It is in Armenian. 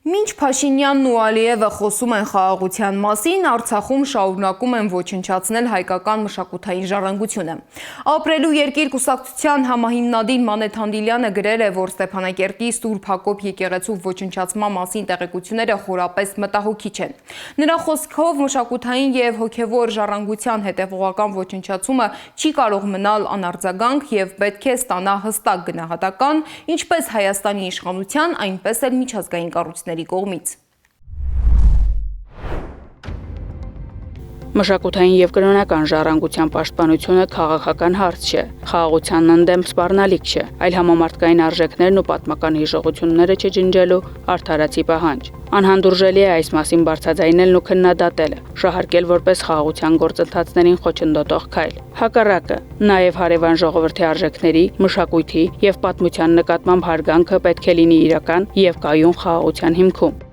Մինչ Փաշինյանն ու Ալիևը խոսում են խաղաղության մասին, Արցախում շարունակում են ոչնչացնել հայկական մշակութային ժառանգությունը։ Ապրելու երկիր կուսակցության համահիմնադիր Մանեթ Հանդիլյանը գրել է, որ Ստեփանակերտի Սուրբ Հակոբ եկեղեցու ոչնչացման մասին տեղեկությունները խորապես մտահոգիչ են։ Նրա խոսքով մշակութային եւ հոգեվոր ժառանգության հետևողական ոչնչացումը չի կարող մնալ անարձագանք եւ պետք է ստանա հստակ գնահատական, ինչպես Հայաստանի իշխանության, այնպես էլ միջազգային կառույցների կողմից։ Մշակութային եւ կրոնական ժառանգության պաշտպանությունը քաղաքական հարց չէ, խաղաղությանն ընդդեմ սպառնալիք չէ, այլ համամարտկային արժեքներն ու պատմական հիշողությունները չջնջելու արդարացի պահանջ։ Անհանդուրժելի է այս մասին բարձրաձայնելն ու քննադատելը, շահարկել որպես խաղաղության գործընթացներին խոչընդոտող քայլ։ Հակառակը, նաեւ հարևան ժողովրդի արժեքների, մշակույթի եւ պատմության նկատմամբ հարգանքը պետք է լինի իրական եւ կայուն խաղաղության հիմքում։